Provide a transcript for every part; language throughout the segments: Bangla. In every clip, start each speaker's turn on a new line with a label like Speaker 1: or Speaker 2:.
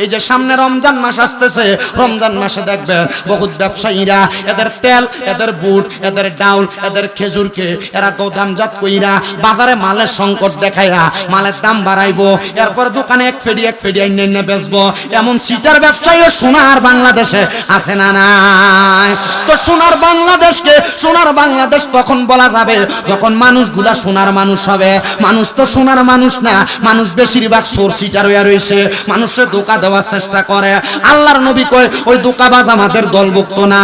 Speaker 1: এই যে সামনে রমজান মাস আসতেছে, রমজান মাসে দেখবেন বহুত ব্যবসায়ীরা এদের তেল, এদের বুট, এদের ডাউল, এদের খেজুরকে এরা গোদামজাত কইরা বাজারে মালের সংকট দেখায়া মালের দাম বাড়াইবো, এরপর দোকানে এক ফেডি আইনে বেচবো। এমন সিটার ব্যবসায়ী সোনার বাংলাদেশে আছে না নাই? তো সোনার বাংলাদেশকে সোনার বাংলাদেশ তখন বলা যাবে যখন মানুষগুলা সোনার মানুষ হবে। মানুষ তো সোনার মানুষ না, মানুষ বেশিরভাগ চোর সিটার হইয়া রয়েছে, মানুষের ধোঁকা দেওয়ার চেষ্টা করে। আল্লাহর নবী কয় ওই ধোঁকাবাজ আমাদের দলভুক্ত না।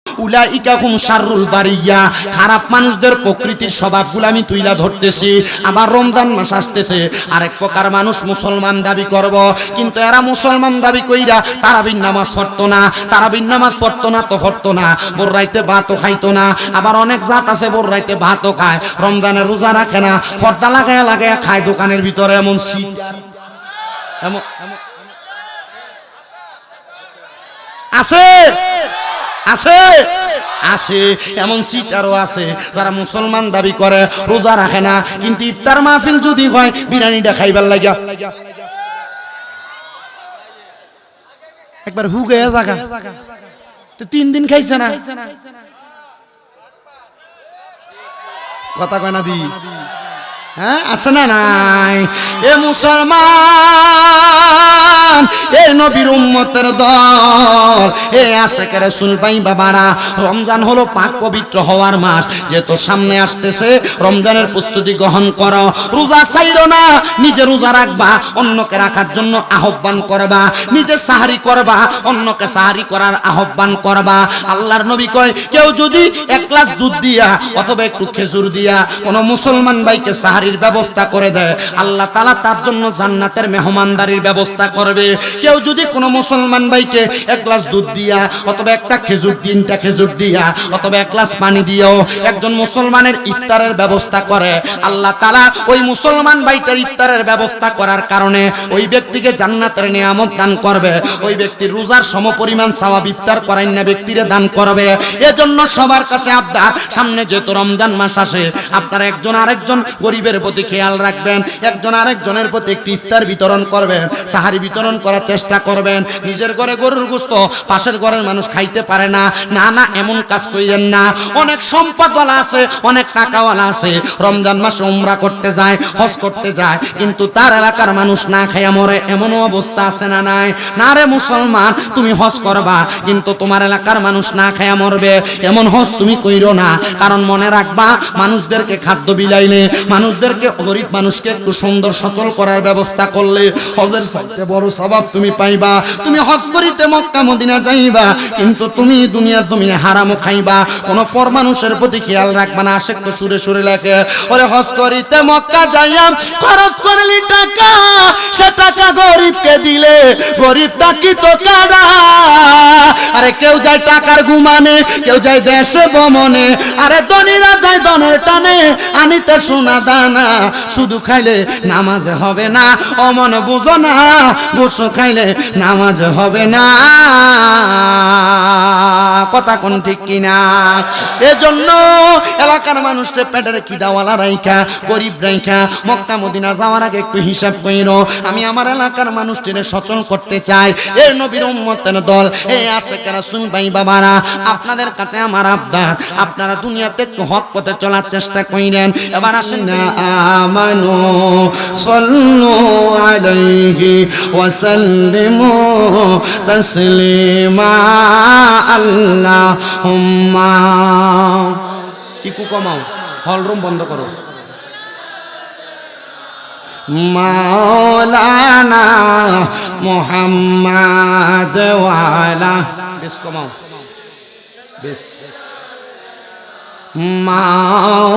Speaker 1: উলাইকা হুম শাররুল বারিয়া, খারাপ মানুষদের প্রকৃতির স্বভাবগুলো আমি তুইলা ধরতেছি। আবার রমজান মাস আসতেছে, আরেক প্রকার মানুষ মুসলমান দাবি করব, কিন্তু এরা মুসলমান দাবি কইরা তারাবির নামাজ পড়তো না, তারাবির নামাজ পড়তো না তো পড়তো না, ভোর রাইতে ভাতও খাইতো না। আবার অনেক জাত আছে ভোর রাইতে ভাতও খায়, রমজানে রোজা রাখে না, পর্দা লাগায়া লাগায়া খায় দোকানের ভিতরে। এমন সিট এমন আছে আছে আছে, এমন সিটারও আছে যারা মুসলমান দাবি করে, রোজা রাখে না, কিন্তু ইফতার মাহফিল যদি হয় বিরিয়ানিটা খাইবার লাগিয়া একবার হুগে জায়গা তো 3 দিন খাইছে না। কথা কয় না দি? হ্যাঁ, আছে না নাই? এ মুসলমান, এ নবীর উম্মতের দল, এ আশিক রাসূল ভাই বাবারা, রমজান হলো পাক পবিত্র হওয়ার মাস। যেহেতু সামনে আসতেছে, রমজানের প্রস্তুতি গ্রহণ করো। রোজা ছাইরো না, নিজে রোজা রাখবা, অন্যকে রাখার জন্য আহ্বান করবা, নিজে সাহারি করবা, অন্যকে সাহারি করার আহ্বান করবা। আল্লাহর নবী কয় কেউ যদি 1 গ্লাস দুধ দিয়া অথবা একটু খেজুর দিয়া কোন মুসলমান ভাইকে সাহারির ব্যবস্থা করে দেয়, আল্লাহ তাআলা তার জন্য জান্নাতের মেহমানদারির ব্যবস্থা করবে। কেউ যদি কোনো মুসলমান ভাইকে 1 গ্লাস দুধ দিয়া অথবা একটা খেজুর, 3টা খেজুর দিয়া অথবা 1 গ্লাস পানি দিয়েও একজন মুসলমানের ইফতারের ব্যবস্থা করে, আল্লাহ তাআলা ওই মুসলমান ভাইটার ইফতারের ব্যবস্থা করার কারণে ওই ব্যক্তিকে জান্নাতের নিয়ামত দান করবে। ওই ব্যক্তির রোজার সমপরিমাণ সওয়াব ইফতার করাই না ব্যক্তিরে দান করবে। এজন্য সবার কাছে আবদার, সামনে যেহেতু রমজান মাস আসে, আপনারা একজন আরেকজন গরিবের প্রতি খেয়াল রাখবেন, একজন আরেকজনের প্রতি একটু ইফতার বিতরণ করবেন, সাহারি বিতরণ করার চেষ্টা করবেন। নিজের ঘরে গরুর গোশত পাশের ঘরের মানুষ খাইতে পারে না, না না, এমন কাজ কইরেন না। অনেক সম্পদওয়ালা আছে, অনেক টাকাওয়ালা আছে, রমজান মাসে উমরা করতে যায়, হজ করতে যায়, কিন্তু তার এলাকার মানুষ না খাইয়া মরে, এমনও অবস্থা আছে না নাই? না রে মুসলমান, তুমি হজ করবা কিন্তু তোমার এলাকার মানুষ না খাইয়া মরবে, এমন হজ তুমি কইরো না। কারণ মনে রাখবা, মানুষদেরকে খাদ্য বিলাইলে, মানুষদেরকে, গরিব মানুষকে একটু সুন্দর সচল করার ব্যবস্থা করলে হজের সবচেয়ে বড় সওয়াব তুমি পাইবা। তুমি হজ করিতে মক্কা মদিনা যাইবা, কিন্তু তুমি দুনিয়া জমিনে হারামও খাইবা, কোন পর মানুষের প্রতি খেয়াল রাখবা না। আশেক তো সুরে সুরে লেখে, ওরে হজ করিতে মক্কা যাইয়া খরচ করলি টাকা, সে টাকা গরিবকে দিলে গরিব তাকি তো কাড়া। আরে কেউ যায় টাকার ঘুমানে, কেউ যায় দেশে ভ্রমণে, আরে ধনীরা যায় ধনের টানে আনিতে সোনা দানা। শুধু খাইলে নামাজ হবে না, অমন বুঝো না, বুঝো খাইলে নামাজ হবে না। কথা কোন ঠিক কিনা? এজন্য এলাকার মানুষকে পেটের খিদাওয়ালা রাইখা, গরিব রাইখা মক্কা মদিনা যাওয়ার আগে একটু হিসাব কইরো, আমি আমার এলাকার মানুষটিরে সচল করতে চাই। এই নবীর উম্মতের দল, এই আশিক রাসূল ভাই বাবারা, আপনাদের কাছে আমার আবদার, আপনারা দুনিয়াতে একটু হক পথে চলার চেষ্টা কইরেন। এবার আসেন না, আমানু সাল্লু আলাইহি ওয়া সাল্লিমু তাসলিমা। আল্লাহুম্মা, ইকু কমাও, হল রুম বন্ধ করো। মাওলানা মুহাম্মদ ওয়ালা, বেশ কমাও, বেশ মাও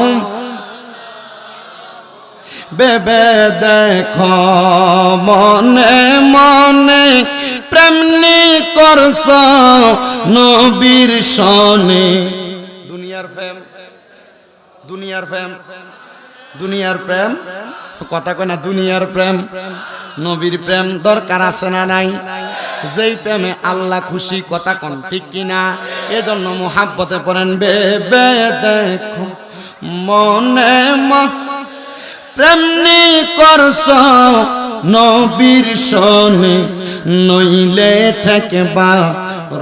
Speaker 1: বেবে দেখো মনে মনে প্রেমনি করছ নবীর সনে। দুনিয়ার প্রেম, দুনিয়ার প্রেম, দুনিয়ার প্রেম, কথা কয় না, দুনিয়ার প্রেম, নবীর প্রেম দরকার আছে না নাই? যেই প্রেমে আল্লাহ খুশি, কথা কোন ঠিক কিনা? এজন্য মুহাব্বতে পড়েন, বেবে দেখো মনে প্রেমনি করছ নবীর শোনে নইলে ঠেকবা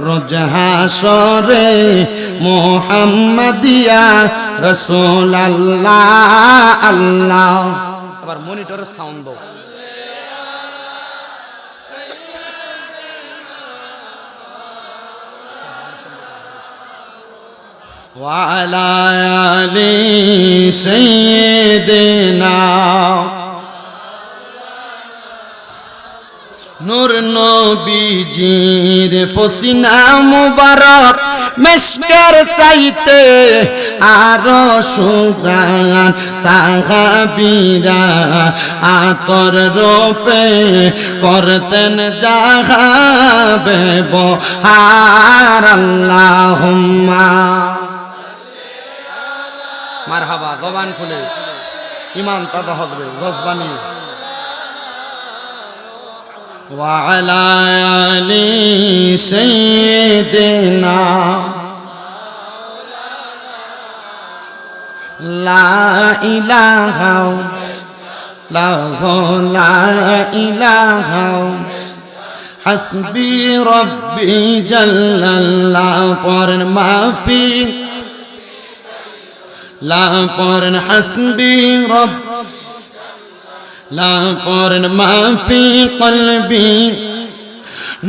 Speaker 1: রোজ হাসরে মুহাম্মাদিয়া রাসূলুল্লাহ আল্লাহ। আবার মনিটরের সাউন্ড দাও। وعلى آل سيدنا নূর নবীজির ফসিনা মুবারক মিশকের চাইতে আরো সুগ্রাণ সাহাবীরা আতর রূপে করতেন যাহা ব্যবহার। আল্লাহুম্মা মারহাবা, জবান খুলে ইমান তাজা হবে জজবানি। وعلى آل سيدنا لا إله لا إله حسبي ربي جل الله قرن ما في لا قرن حسبي رب لا قرن ما في قلبي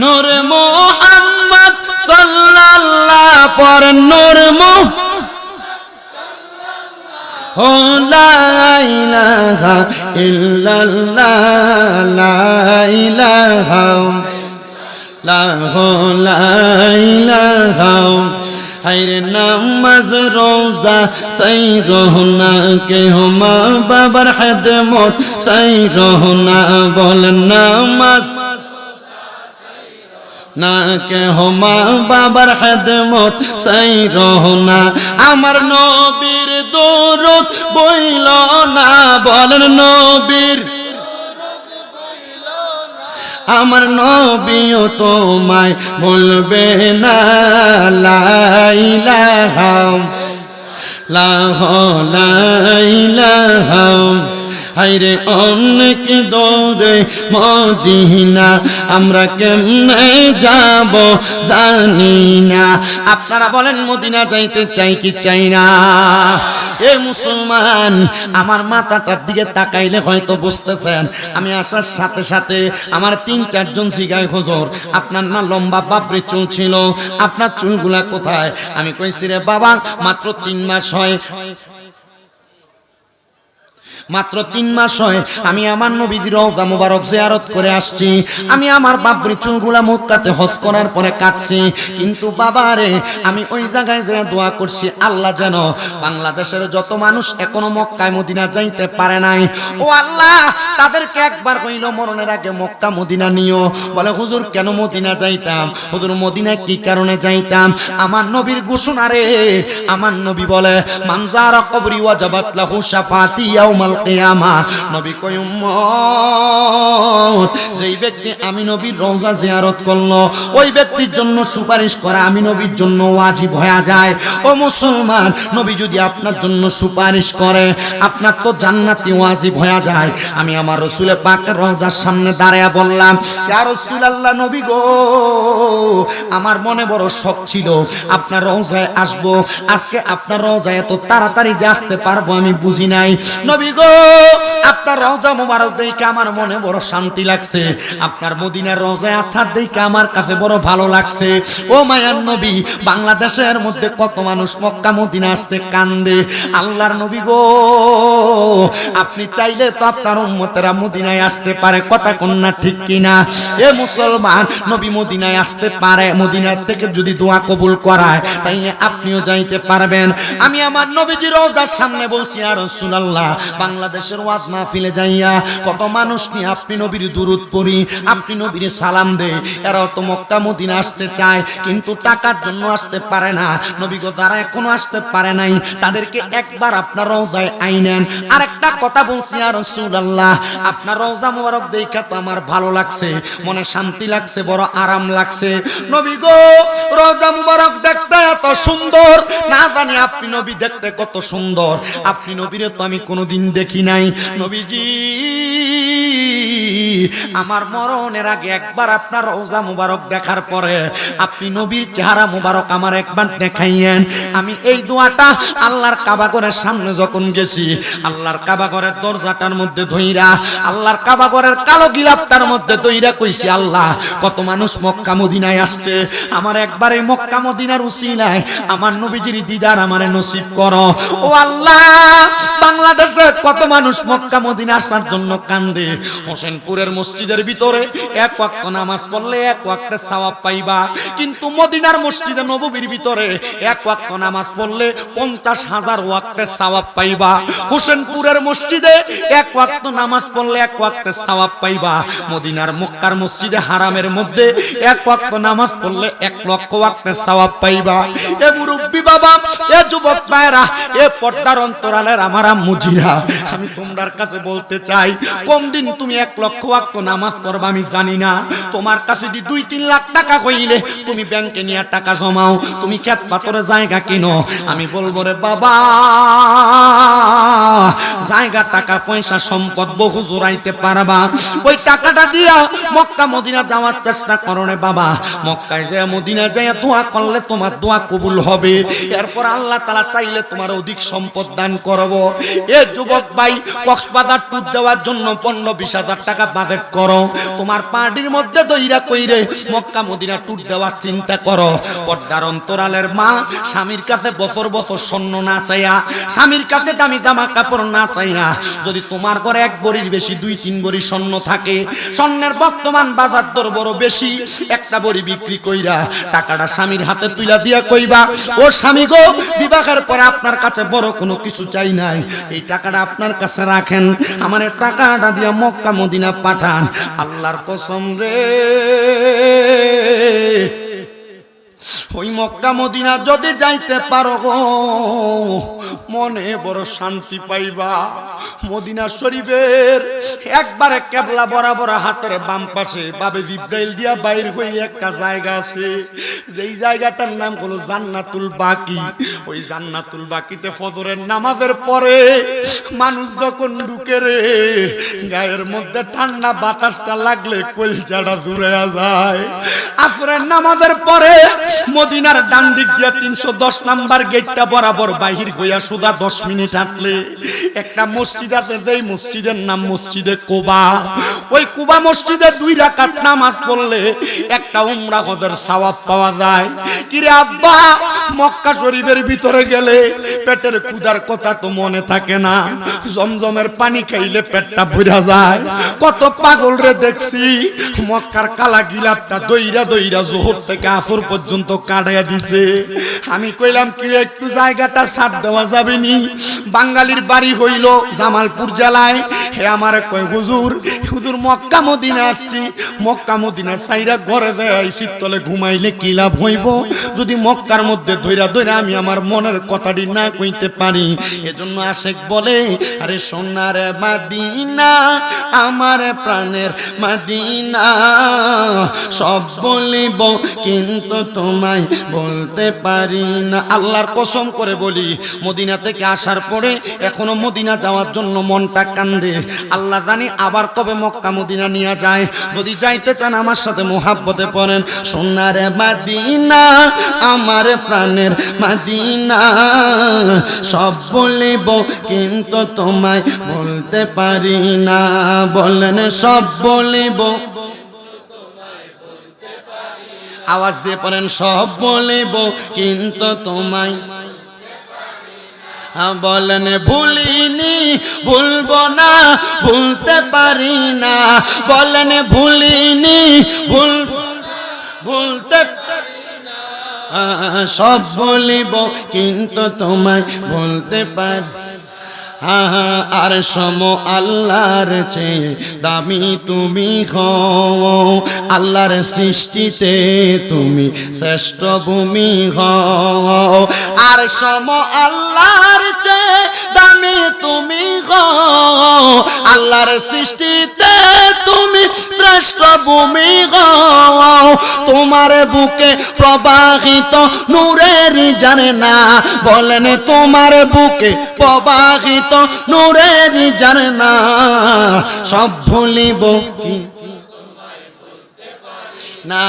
Speaker 1: نور محمد صلى الله پر نور لا إله إلا الله لا إله لا إله হায়রে নামাজ রোজা সাই রহনা কে মা বাবার খেদমত সাই রহনা বল নামাজ না কে মা বাবার খেদমত সাই রহনা আমার নবীর দরুদ বইল না বলেন নবীর আমার নবীও তোমায় বলবে না লা ইলাহা লা ইলাহা হায়রে অনেক দূরে মদিনা আমরা কেমনে যাব জানি না। আপনারা বলেন মদিনা যাইতে চাই কি চাই না? এ মুসলমান আমার মাথাটার দিকে তাকাইলে হয়তো বুঝতেছেন আমি আসার সাথে সাথে আমার ৩-৪ জন জিগায় হুজুর আপনার না লম্বা বাবরি চুল ছিল, আপনার চুলগুলা কোথায়? আমি কইছি রে বাবা মাত্র ৩ মাস হয়, মাত্র ৩ মাস হয় আমি আমার নবীর রওজা মুবারক জিয়ারত করে আসছি। আমি আমার বাবরি চুলগুলা মক্কাতে হজ করার পরে কাটছি, কিন্তু বাবারে আমি ওই জায়গায় যেয়ে দোয়া করছি আল্লাহ যেন বাংলাদেশের যত মানুষ এখনো মক্কায় মদিনা যাইতে পারে নাই, ও আল্লাহ তাদেরকে একবার হইল মরণের আগে মক্কা মদিনা নিও। বলে হুজুর কেন মদিনা যাইতাম? হুজুর মদিনায় কি কারণে যাইতাম? আমার নবীর ঘোষণা রে, আমার নবী বলে মানজারা কবরি ওয়াজাবাত লাহু শাফাতি ইয়াউমাল কিয়ামা। নবী কয় উম্মত যেই ব্যক্তি আমি নবীর রওজা জিয়ারত করলো ওই ব্যক্তির জন্য সুপারিশ করা আমি নবীর জন্য ওয়াজিব হয়ে যায়। ও মুসলমান, নবী যদি আপনার জন্য সুপারিশ করে আপনার তো জান্নাতি ওয়াজিব হয়ে যায়। আমি আমার রাসূল পাকের রওজার সামনে দাঁড়ায়া বললাম ইয়া রাসূলুল্লাহ নবী গো আমার মনে বড় শখ ছিল আপনার রওজায় আসবো, আজকে আপনার রওজায় এত তাড়াতাড়ি যে আসতে পারবো আমি বুঝি নাই। নবী গো আপনার রওজা মুবারক দেখে আমার মনে বড় শান্তি লাগছে, আপনার মদিনার রওজায় আথার দেখে আমার কাছে বড় ভালো লাগছে। ও মায়ার নবী বাংলাদেশের মধ্যে কত মানুষ মক্কা মদিনা আসতে কান্দে, আল্লাহর নবী গো আপনি চাইলে তো আপনার উম্মতেরা মদিনায় আসতে পারে, কথা কন্যা ঠিক কিনা? এ মুসলমান নবী মদিনায় আসতে পারে, মদিনার থেকে যদি দোয়া কবুল করায় তাইলে আপনিও যাইতে পারবেন। আমি আমার নবীজির রওজার সামনে বলছি ইয়া রাসূলুল্লাহ বাংলাদেশের ওয়াজ মাহফিলে যাইয়া কত মানুষ নিয়ে আপনি নবীর দুরূদ পড়ি, আপনি নবীর সালাম দে, এরাও তো মক্কা মদিনা আসতে চায় কিন্তু টাকার জন্য আসতে পারে না। নবী গো যারা এখনো আসতে পারে নাই তাদেরকে একবার আপনার রওজায় আইনেন। আরেকটা কথা বলছি ইয়া রাসূলুল্লাহ আপনার রওজা মুবারক দেখা তো আমার ভালো লাগছে, মনে শান্তি লাগছে, বড় আরাম লাগছে। নবী গো রওজা মুবারক দেখতে এত সুন্দর, না জানি আপনি নবী দেখতে কত সুন্দর, আপনি নবীরে তো আমি কোনোদিন দেখি নাই। নবীজি আমার মরণের আগে একবার আপনার রওজা মুবারক দেখার পরে আপনি নবীর চেহারা মুবারক আমার একবার দেখাইয়েন। আমি এই দোয়াটা আল্লাহর কাবা ঘরের সামনে যখন গেছি, আল্লাহর কাবা ঘরের দরজাটার মধ্যে ধইরা, আল্লাহর কাবা ঘরের কালো গিলাপটার মধ্যে ধইরা কইছি, আল্লাহ কত মানুষ মক্কা মদিনায় আসছে, আমার একবার এই মক্কা মদিনার উসিলায় আমার নবীজির দিদার আমারে নসিব করো। ও আল্লাহ, বাংলাদেশে কত মানুষ মক্কা মদিনা আসার জন্য কান্দে। হোসেনপুরের মসজিদের ভিতরে এক ওয়াক্ত নামাজ পড়লে এক ওয়াক্তের সওয়াব পাইবা, কিন্তু মদিনার মসজিদে নববীর ভিতরে এক ওয়াক্ত নামাজ পড়লে 50,000 ওয়াক্তের সওয়াব পাইবা। হোসেনপুরের মসজিদে এক ওয়াক্ত নামাজ পড়লে এক ওয়াক্তের সওয়াব পাইবা। মদিনার মক্কার মসজিদে হারামের মধ্যে এক ওয়াক্ত নামাজ পড়লে 1,00,000 ওয়াক্তের সওয়াব পাইবা। এ মুরব্বি বাবা, এ যুবক ভাইরা, এ পর্দার অন্তরালের আমার আম্মুজিরা, আমি তোমার কাছে বলতে চাই, কোন দিন তুমি 1,00,000 ওয়াক্ত নামাজ পড়বা আমি জানি না। তোমার কাছে যদি 2-3 লাখ টাকা কইলে তুমি ব্যাংকে নিয়ে টাকা জমাও, তুমি ক্ষেত পাথরে জায়গা কিনো, আমি বলবো রে বাবা, জায়গা টাকা পয়সা সম্পদ বহু জোড়াইতে পারবা। ওই টাকাটা দিয়া মক্কা মদিনা যাওয়ার চেষ্টা করো রে বাবা। মক্কায় যায় মদিনা যায় দোয়া করলে তোমার দোয়া কবুল হবে। এরপর আল্লাহ তাআলা চাইলে তোমার অধিক সম্পদ দান করব। এ যুবক ভাই, কক্সবাজার ট্যুর দেওয়ার জন্য 15-20 হাজার টাকা বাজেট করো। তোমার পার্টির মধ্যে দইরা কইরে মক্কা মদিনা ট্যুর দেওয়ার চিন্তা করো। পর্দার অন্তরালের মা স্বামীর কাছে বছর বছর স্বর্ণ না চাইয়া, স্বামীর কাছে দামি জামা কাপড় না চাইয়া, যদি তোমার ঘরে 1 ভরির বেশি 2-3 ভরি স্বর্ণ থাকে, স্বর্ণের বর্তমান বাজার দর বড় বেশি, একটা ভরি বিক্রি কইরা টাকাটা স্বামীর হাতে তুইলা দিয়া কইবা, ও স্বামী গো, বিবাহের পরে আপনার কাছে বড় কোনো কিছু চাই নাই, এই টাকাটা আপনার কাছে রাখেন, আমার টাকাটা দিয়া মক্কা মদিনা পাঠান। আল্লাহর কসম রে, ওই মক্কা মদিনা যদি যাইতে পারো গো, মনে বড় শান্তি পাইবা। মদিনা শরীফের একবারে কেবলা বরাবর হাতের বাম পাশে বাবে জিব্রাইল দিয়া বাইর হই একটা জায়গা আছে, যেই জায়গাটার নাম হলো জান্নাতুল বাকি। ওই জান্নাতুল বাকিতে ফজরের নামাজের পরে মানুষ যখন ঢুকে রে, গায়ের মধ্যে ঠান্ডা বাতাসটা লাগলে কলজাটা জুড়ে যায়। আসরের নামাজের পরে মদিনার ডান দিক দিয়া 310 নাম্বার গেটটা বরাবর বাহির হইয়া সুদা 10 মিনিট হাঁটলে একটা মসজিদ আছে, যেই মসজিদের নাম মসজিদে কুবা। ওই কুবা মসজিদে 2 রাকাত নামাজ পড়লে একটা উমরা হজের সওয়াব পাওয়া যায়। কিরে আব্বা, মক্কা শরীফের ভিতরে গেলে পেটের ক্ষুধার কথা তো মনে থাকে না, জমজমের পানি খাইলে পেটটা ভরা যায়। কত পাগল রে দেখছি মক্কার কালা গিলাপটা দইরা দইরা জোহর থেকে আসর পর্যন্ত কাটাইয়া দিছে। আমি কইলাম কি একটু জায়গাটা ছাড় দেওয়া যাবে নি? বাঙালির বাড়ি হইল জামালপুর জেলায়। হে আমারে কয়, হুজুর হুজুর মক্কা মদিনা আসছি, মক্কা মদিনা সাইরা ঘরে যায় শীতলে ঘুমাইলে কি লাভ হইব যদি মক্কার মধ্যে ধইরা ধইরা আমি আমার মনের কথাটি না কইতে পারি। এজন্য আশেক বলে, আরে সোনার মদিনা আমার প্রাণের মদিনা, সব বলিব কিন্তু তোমায় বলতে পারি না। আল্লাহর কসম করে বলি, মদিনা থেকে আসার পরে এখনো মদিনা যাওয়ার জন্য মনটা কান্দে। আল্লাহ জানি আবার কবে মক্কা মদিনা নিয়ে যায়। যদি যাইতে চান আমার সাথে মোহাব্বতে পড়েন, সোনার মদিনা আমার প্রাণের মদিনা, সব বলিব কিন্তু তোমায় বলতে পারি না। বলেন সব বলিব, আওয়াজ দিয়ে পড়েন, সব বলিব কিন্তু তোমায়। বলেন ভুলিনি ভুলবো না, ভুলতে পারি না। বলেন ভুলিনি ভুলতে সব বলিব কিন্তু তোমায় বলতে পারি। আর সম আল্লাহর চেয়ে দামি তুমি হও, আল্লাহর সৃষ্টিতে তুমি শ্রেষ্ঠ ভূমি হও। আর সম আল্লাহর চেয়ে দামি তুমি হও, আল্লাহর সৃষ্টিতে তুমি শ্রেষ্ঠ ভূমি হও। তোমার বুকে প্রবাহিত নূরের ঝরনা, বলেন তোমার বুকে প্রবাহিত নূরের ঝরনা, সব ভুলিব না,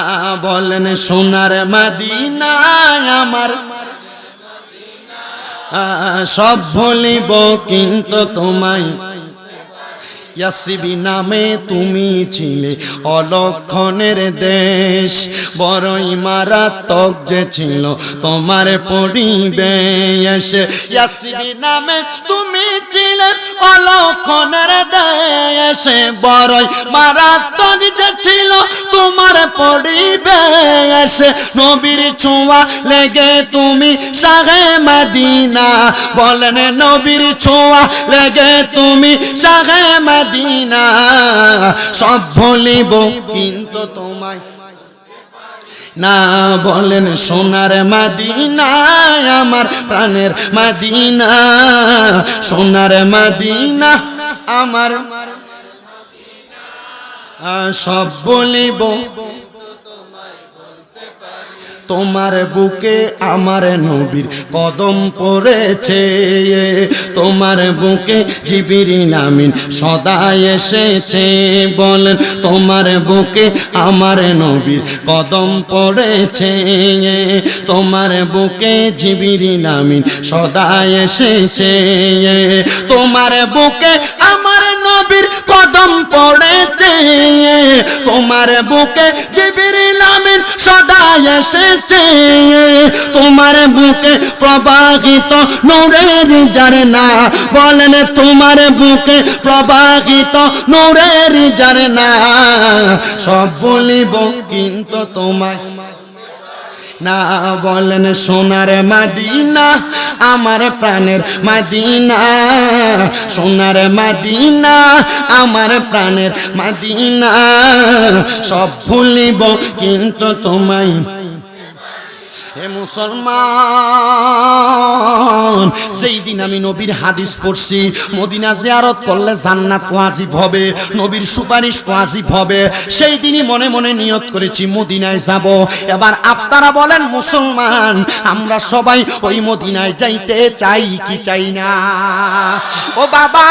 Speaker 1: বলেন সোনার মদিনা আমার, সব ভুলিব কিন্তু তোমায়। ইয়াসরিবি নামে তুমি ছিলে অলক্ষণের দেশ, বড়ই মারাত্মক যে ছিল তোমার পরিবেশ। ইয়াসরিবি নামে তুমি ছিলে অলক্ষণের দেশ, বড়ই মারাত্মক যে ছিল তোমার পরিবেশ। নবীর ছোঁয়া লেগে তুমি শাহে মদিনা, বলেন নবীর ছোঁয়া লেগে তুমি শাহে মদিনা, সব ভুলিব কিন্তু তোমায় না, বলেন সোনার মদিনা আমার প্রাণের মদিনা, সোনার মদিনা আমার, সব বলিব তোমার বুকে আমার নবীর কদম পড়েছে, তোমার বুকে জিবরিল আমিন সদা এসেছে, বলেন তোমার বুকে আমার নবীর কদম পড়েছে, তোমার বুকে জিবরিল আমিন সদা এসেছে, তোমার বুকে আমার নবীর কদম পড়েছে, তোমার বুকে জিবরিল আমিন সদা এসেছে, তোমার বুকে প্রবাহিত নূরের ঝরনা, বলেন তোমার বুকে প্রবাহিত নূরের ঝরনা, সব বলিব কিন্তু তোমায় না, বলেন সোনার মদিনা আমার প্রাণের মদিনা, সোনার মদিনা আমার প্রাণের মদিনা, সব ভুলিব কিন্তু তোমায়। হে মুসলমান, সেই দিন আমি নবীর হাদিস পড়ছি, মদিনা জিয়ারত করলে জান্নাত ওয়াজিব হবে, নবীর সুপারিশ ওয়াজিব হবে। সেই দিনই মনে মনে নিয়ত করেছি মদিনায় যাব। এবার আপনারা বলেন মুসলমান, আমরা সবাই ওই মদিনায় যাইতে চাই কি চাই না? ও বাবা,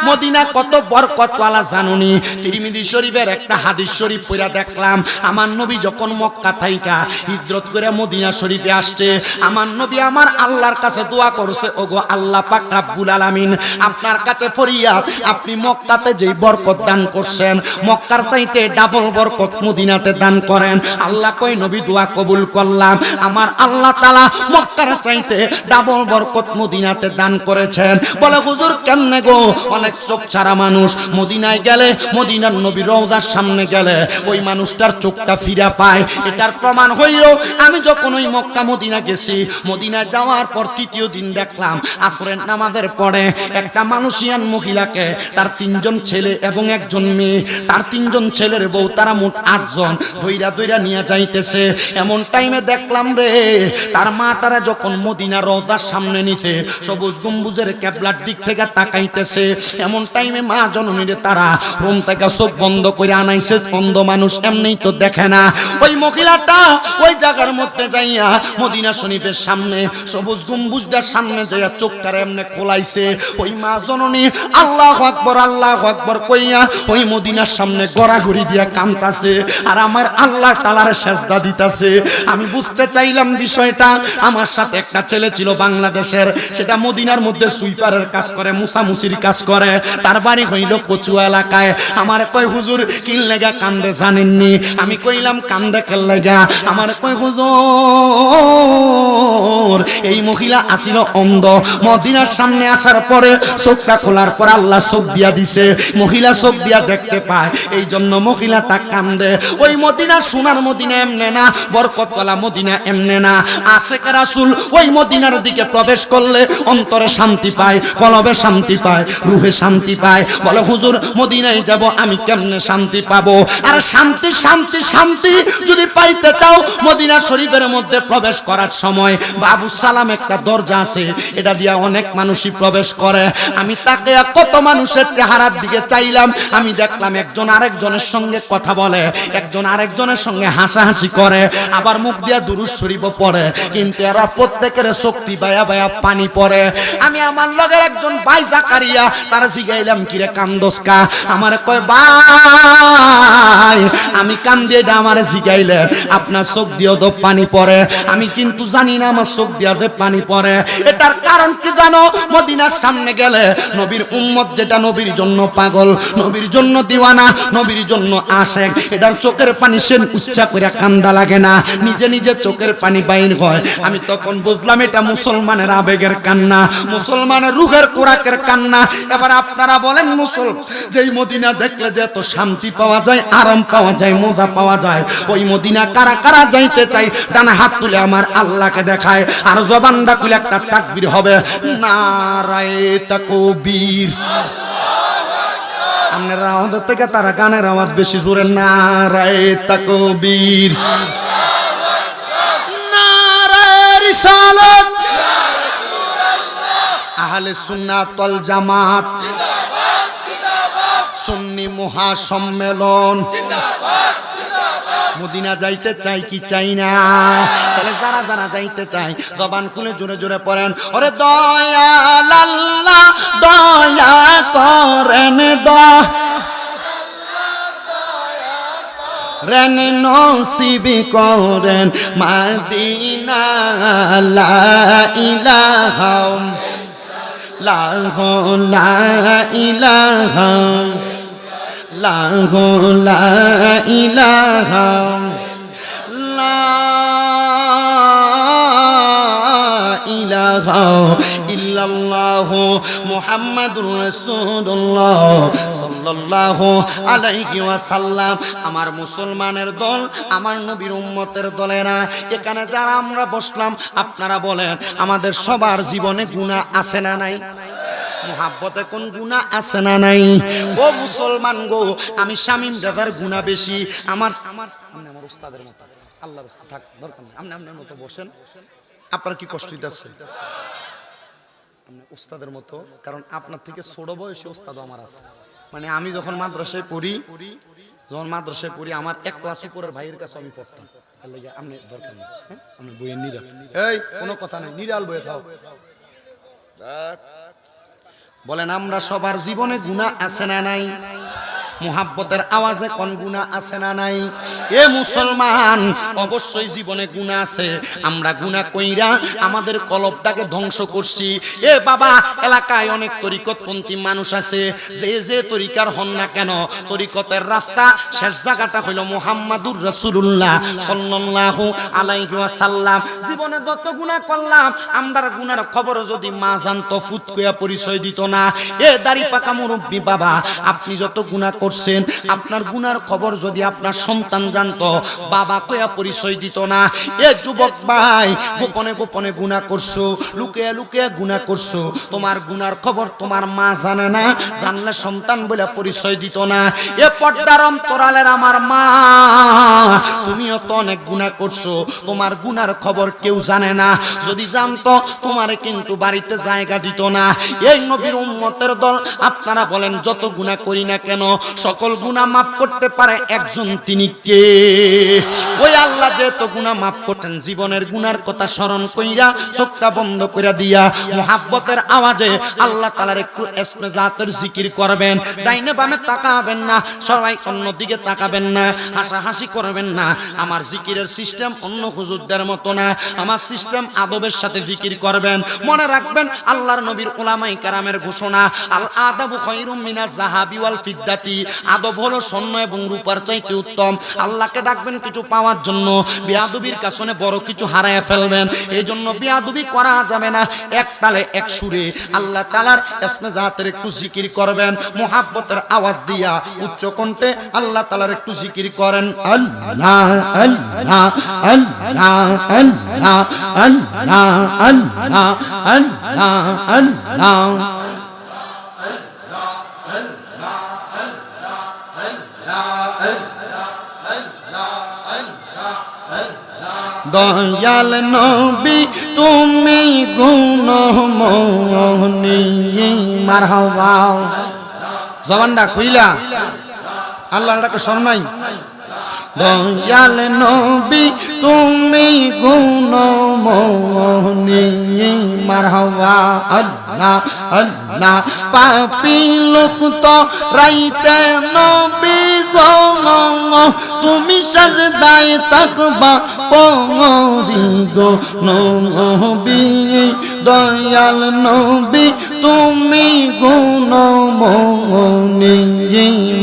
Speaker 1: মদিনা কত বরকতওয়ালা জানুনি? তিরমিজি শরীফের একটা হাদিস শরীফ পড়া দেখলাম, আমার নবী যখন মক্কা থাইকা হিজরত করে মদিনা শরীফে আসছে, আমার নবী আমার আল্লাহর কাছে দোয়া করছে, ওগো আল্লাহ পাক রব্বুল আলামিন, আপনার কাছে ফরিয়াদ, আপনি মক্কাতে যেই বরকত দান করছেন, মক্কার চাইতে ডাবল বরকত মদিনাতে দান করেন। আল্লাহ কই নবী দোয়া কবুল করলাম, আমার আল্লাহ তাআলা মক্কার চাইতে ডাবল বরকত মদিনাতে দান করেছেন। বলে হুজুর কেমনে গো? অনেক চোখ ছাড়া মানুষ মদিনায় গেলে, মদিনার নবীর রওজার সামনে গেলে ওই মানুষটার চোখটা ফিরা পায়। এটার প্রমাণ হইল আমি যখন ওই মক্কা মদিনা গেছি, মদিনা যাওয়ার পর তৃতীয় দিন দেখলাম আসরের নামাজের পরে একটা মানুষিয়ান মহিলাকে, তার 3 জন ছেলে এবং 1 জন মেয়ে, তার 3 জন ছেলের বউ, তারা মোট 8 জন ধইরা ধইরা নিয়ে যাইতেছে। এমন টাইমে দেখলাম রে, তার মাটারা যখন মদিনা রওজার সামনে নিছে, সবুজ গম্বুজের কেবলার দিক থেকে তাকাইতেছে। এমন টাইমে মা জননীরে তারা রুম থেকে চোখ বন্ধ করে আনাইছে। অন্ধ মানুষ এমনিই তো দেখে না। ওই মহিলাটা ওই জায়গার মধ্যে যাইয়া মদিনা শরীফের সামনে সবুজ গম্বুজটার সামনে যাইয়া চোখটারে এমনে খোলাইছে। ওই মা জননী আল্লাহু আকবার কইয়া ওই মদিনার সামনে গড়াগড়ি দিয়া কামতাছে, আর আমার আল্লাহ তাআলার সেজদা দিতাছে। আমি বুঝতে চাইলাম বিষয়টা। আমার সাথে একটা ছেলে ছিল বাংলাদেশের, সেটা মদিনার মধ্যে সুইপারের কাজ করে, মুসামুসির কাজ করে, তার বাড়ি হইল কচুয়া এলাকায়। আমার কই হুজুর কিন লেগা কান্দে জানেননি? আমি কইলাম কান্দে কেন লেগা? আমার কই হুজুর এই মহিলা আছিল অন্ধ, মদিনার সামনে আসার পরে চোখটা খোলার পর আল্লাহ চোখ দিয়া দিছে, মহিলা চোখ দিয়া দেখতে পায়, এই জন্য মহিলাটা কান্দে। ওই মদিনা সোনার মদিনা এমনে না, বরকতওয়ালা মদিনা এমনে না। আশিক রাসূল ওই মদিনার দিকে প্রবেশ করলে অন্তরে শান্তি পায়, কলবে শান্তি পায়, রুহে শান্তি পায়। বলে হুজুর মদিনায় যাব, আমি কেমনে শান্তি পাবো? আর শান্তি শান্তি শান্তি যদি পাইতে চাও, মদিনা শরীফের শরীফের মধ্যে প্রবেশ করার সময় বাবু সালাম একটা দরজা আছে, এটা দিয়া অনেক মানুষই প্রবেশ করে। আমি তাকে কত মানুষের চেহারার দিকে চাইলাম, আমি দেখলাম একজন আরেকজনের সঙ্গে কথা বলে, একজন আরেকজনের সঙ্গে হাসাহাসি করে, আবার মুখ দিয়া দুরূদ শরীফও পড়ে, কিন্তু এরা প্রত্যেকের শক্তি বায়া বায়া পানি পড়ে। আমি আমার লগের একজন ভাই জাকারিয়া, তারা জিগাইলাম কিরে কান্দোসকা? আমার কয় ভাই আমি কান্দি, এটা আমারে জিগাইলেন আপনার চোখ দিয়েও তো পানি পড়ে। আমি কিন্তু জানি না আমার চোখ দিয়াতে পানি পড়ে, এটার কারণ কি জানো? মদিনার সামনে গেলে নবীর উম্মত যেটা নবীর জন্য পাগল, নবীর জন্য দিওয়ানা, নবীর জন্য আশেক, এটার চোখের পানি সে উচ্চা করে কান্দা লাগে না, নিজে নিজে চোখের পানি বাইর হয়। আমি তখন বুঝলাম এটা মুসলমানের আবেগের কান্না, মুসলমানের রুহের কোরাকের কান্না। এবার আপনারা বলেন যেই মদিনা দেখলে যে এত শান্তি পাওয়া যায়, আরাম পাওয়া যায়, মজা পাওয়া যায়, ওই মদিনা কারা কারা যাইতে চাই? ডানা হাত তুলে আমার আল্লাহকে দেখায়, আর জবানটা খুলে একটা তাকবীর হবে, নারায়ে তাকবীর। আপনার আওয়াজের থেকে তারা গানের আওয়াজ বেশি জোরে, নারায়ে তাকবীর, নারায়ে রিসালাত, আহলে সুন্নাত ওয়াল জামাত, সুন্নি মহাসম্মেলন। মদিনা যাইতে চাই কি চাই না? তাহলে যারা যারা যাইতে চাই জবান খুলে জোরে জোরে পড়েন, ওরে দয়াল আল্লাহ দয়া করেন, রেন নসিব করেন মদিনা, লা ইলাহা লা ইলাহা লা ইলাহা লা ইলাহা ইল্লাল্লাহু মুহাম্মাদুর রাসূলুল্লাহ সাল্লাল্লাহু আলাইহি ওয়াসাল্লাম। আমার মুসলমানের দল, আমার নবীর উম্মতের দলেরা, এখানে যারা আমরা বসলাম, আপনারা বলেন আমাদের সবার জীবনে গুনাহ আছে না নাই? মুহাব্বতে কোন গুনাহ আছে না নাই? ও মুসলমান গো, আমি শামীম দাদার গুনাহ বেশি। আমার উস্তাদের মতো, আল্লাহর উস্তাদ থাক দরকার নেই, আপনি আপনার মতো বসেন। আপনার কি কষ্ট হইতাছে? আপনি উস্তাদের মতো, কারণ আপনার থেকে ছোট বয়সী উস্তাদ আমার আছে। মানে আমি যখন মাদ্রাসায় পড়ি, আমার এক ক্লাস উপরের ভাইয়ের কাছে আমি পড়তাম। আপনি দরকার নেই, আপনি বইয়ের নিরাল, এই কোনো কথা নেই, নিরাল বইয়ে থাও। বলেন আমরা সবার জীবনে গুনাহ আছে না নাই? মুহাব্বতের আওয়াজে কোন গুনাহ আছে না নাই? এ মুসলমান, অবশ্যই জীবনে গুনাহ আছে। আমরা গুনাহ কইরা আমাদের কলবটাকে ধ্বংস করছি। এ বাবা, এলাকায় অনেক তরিকতপন্থী মানুষ আছে, যে তরিকার হন না কেন, তরিকতের রাস্তা শেষ জায়গাটা হইল মুহাম্মাদুর রাসূলুল্লাহ সাল্লাল্লাহু আলাইহি ওয়াসাল্লাম। জীবনে যত গুনাহ করলাম, আমরার গুনার খবর যদি মা জানতো, ফুট কইয়া পরিচয় দিত না। এ দাড়ি পাকা মুরব্বি বাবা, আপনি যত গুনাহ করছেন, আপনার গুনার খবর যদি আপনার সন্তান জানতো, বাবা কইয়া পরিচয় দিত না। এ যুবক ভাই, গোপনে গোপনে গুনাহ করছো, লুকিয়ে লুকিয়ে গুনাহ করছো, তোমার গুনার খবর তোমার মা জানে না, জানলে সন্তান বলে পরিচয় দিত না। এ পর্দার অন্তরালের আমার মা, তুমিও তো অনেক গুনাহ করছো, তোমার গুনার খবর কেউ জানে না, যদি জানতো তোমারে কিন্তু বাড়িতে জায়গা দিত না। এই নবীর উম্মতের দল, আপনারা বলেন যত গুনাহ করি না কেন, সকল গুনাহ মাফ করতে পারে একজন, তিনি কে? ওই আল্লাহ যেহেতু গুনাহ মাফ করতেন, জীবনের গুনার কথা স্মরণ কইরা চোখটা বন্ধ কইরা দিয়া মুহাব্বতের আওয়াজে আল্লাহ তাআলার একটু ইসমে জাতের জিকির করবেন। ডাইনে বামে তাকাবেন না, সবাই অন্যদিকে তাকাবেন না, হাসাহাসি করবেন না। আমার জিকিরের সিস্টেম অন্য হুজুরদের মতো না, আমার সিস্টেম আদবের সাথে জিকির করবেন। মনে রাখবেন আল্লাহর নবীর উলামায়ে কেরামের ঘোষণা, আল আদাবু খায়রুম মিনাজ যাহাবি ওয়াল ফিদ্দাতি, আদব হলো স্বর্ণ এবং রূপার চাইতে উত্তম। আল্লাহকে ডাকবেন কিছু পাওয়ার জন্য, বেয়াদবির কারণে বড় কিছু হারায় ফেলবেন। এই জন্য বেয়াদবি করা যাবে না। এক তালে এক সুরে আল্লাহ তাআলার ইসমে জাতের একটু জিকির করবেন, মুহাব্বতের আওয়াজ দিয়া উচ্চ কণ্ঠে আল্লাহ তাআলার একটু জিকির করেন। আল্লাহ আল্লাহ আল্লাহ আল্লাহ আল্লাহ আল্লাহ আল্লাহ আল্লাহ। দয়াল নবী তুমি গুণময়ী মারহাবা জবানটা খুইলা আল্লাহটাকে শরণ নাই দয়াল নবী তুমি গুণময়ী মারহাবা আল্লাহ আল্লাহ পাপী লোক তো রাইতে নবী গো তুমি সাজদায় তাকবা পড়ি গো নবী দয়াল নবী তুমি গুণময়ী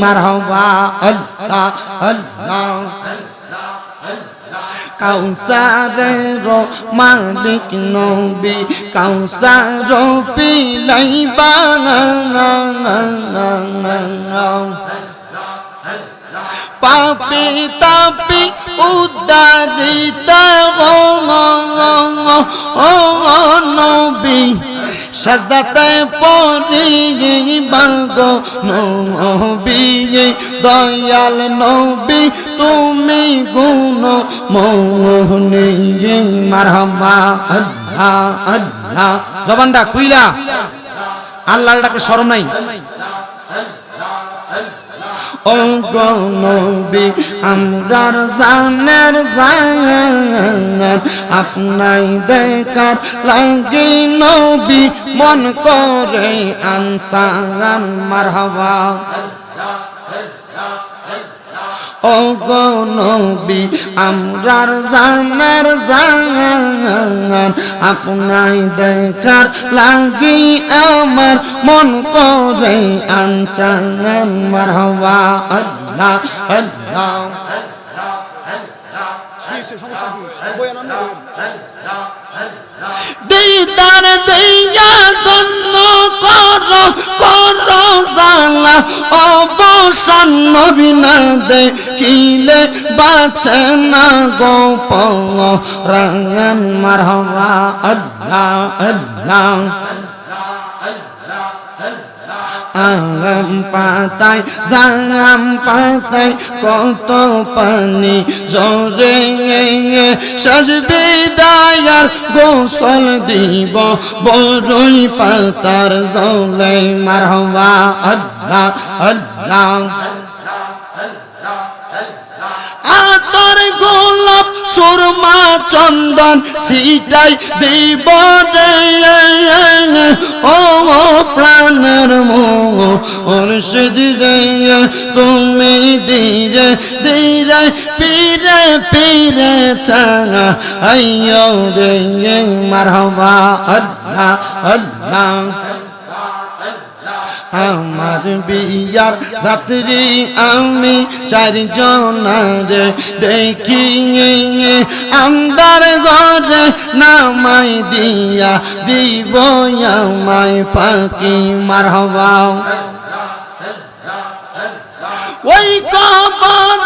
Speaker 1: মারহাবা আল্লাহ আল্লাহ কাউসারের মালিক নবী কাউসার পিলাইবা পাপি তাপি উদ্ধারিত নবী সাজদাতে পড়িবা গো নবী দয়াল নবী তুমি গুণময়ী মারহাবা আল্লাহ আল্লাহ জবানটা খুইলা আল্লাহটাকে শরণ নাই ও গো নবী আমরার জানের জান আপনাই দেখার লাগি নবী মন করে আনসান মারহাবা ও গো নবী আমরার জানের জান আপনাই দেখার লাগি আমার মন করে আনচান মারহাবা আল্লাহ আল্লাহ দিদার দিয়া ধন্য করো করো জালা অবসান নবী না দেখিলে বাঁচে না গো পরাণ মারহাবা আল্লাহ আল্লাহ আম পাতায় জাম পাতায় কত পানি জরে সাজবে দায়ার গোসল দিব বড়ই পাতার জলে মারহাবা আল্লাহ আল্লাহ আতর গোলাপ সুরমা চন্দন সিটাই দিব রে ও প্রাণের মুর্শিদ রে তুমি ধীরে ধীরে ফিরে ফিরে চাঙা আইয়ো রে মারহাবা আল্লাহ আল্লাহ আমার বিয়ার যাত্রী আমি চারজনারে দেখি আন্দার ঘরে নামাই দিয়া দিব আমায় ফাঁকি মারহাবা ওই কবর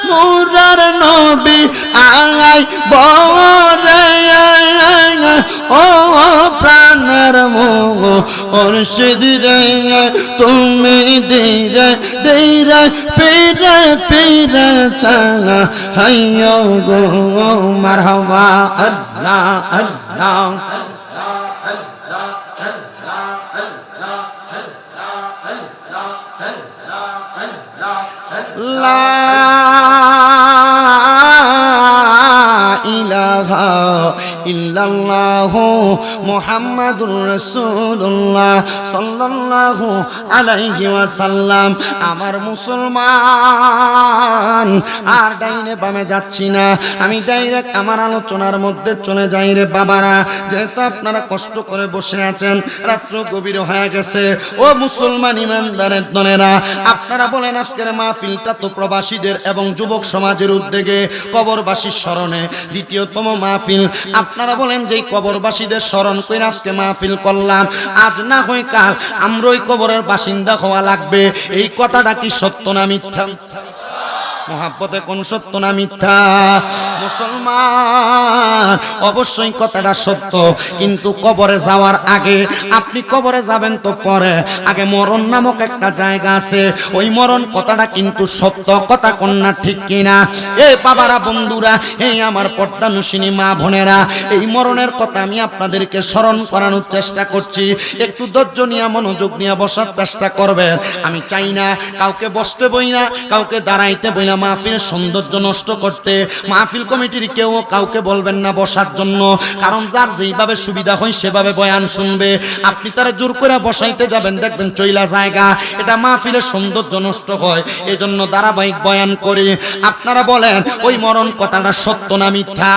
Speaker 1: মুরার নবী আই বরে ও প্রাণের মুর্শিদ রে তুমি ধীরে ধীরে ফিরে ফিরে চাঙা হাইয়ো গো মারহাবা আল্লাহ আল্লাহ লা ইলাহা ইল্লাল্লাহু মুহাম্মাদুর রাসূলুল্লাহ সাল্লাল্লাহু আলাইহি ওয়াসাল্লাম। আমার মুসলমান আর ডাইনে বামে যাচ্ছি না, আমি ডাইরেক্ট আমার আলোচনার মধ্যে চলে যাই রে বাবারা। যেহেতু আপনারা কষ্ট করে বসে আছেন, রাত্র গভীর হয়ে গেছে, ও মুসলমান ইমানদারের দনেরা, আপনারা বলেন আজকের মাহফিলটা তো প্রবাসীদের এবং যুবক সমাজের উদ্যোগে কবরবাসীর স্মরণে দ্বিতীয়তম মাহফিল। আপনারা বলেন যে কবরবাসীদের স্মরণ করে আজকে মাহফিল করলাম, আজ না হয় কাল আমরাই কবরের বাসিন্দা হওয়া লাগবে। এই কথাটা কি সত্য না মিথ্যা? মহাব্বতে কোন সত্য না মিথ্যা? মুসলমান, অবশ্যই কথাটা সত্য, কিন্তু কবরে যাওয়ার আগে, আপনি কবরে যাবেন তো পরে, আগে মরণ নামক একটা জায়গা আছে, ওই মরণ কথাটা কিন্তু সত্য কথা, কন্যা ঠিক কিনা? এই বাবারা, বন্ধুরা, এই আমার পর্দানুশিনী মা বোনেরা, এই মরণের কথা আমি আপনাদেরকে স্মরণ করানোর চেষ্টা করছি। একটু ধৈর্য নিয়ে মনোযোগ নিয়ে বসার চেষ্টা করবেন। আমি চাই না কাউকে বসতে বই না, কাউকে দাঁড়াইতে বই না, মাহফিলের সৌন্দর্য নষ্ট করতে। মাহফিল কমিটির কেউ কাউকে বলবেন না বসার জন্য, কারণ যার যেইভাবে সুবিধা হয় সেভাবে বয়ান শুনবে। আপনি তারা জোর করে বসাইতে যাবেন, দেখবেন চইলা জায়গা, এটা মাহফিলের সৌন্দর্য নষ্ট হয়। এজন্য ধারাবাহিক বয়ান করি। আপনারা বলেন ওই মরণ কথাটা সত্য না মিথ্যা?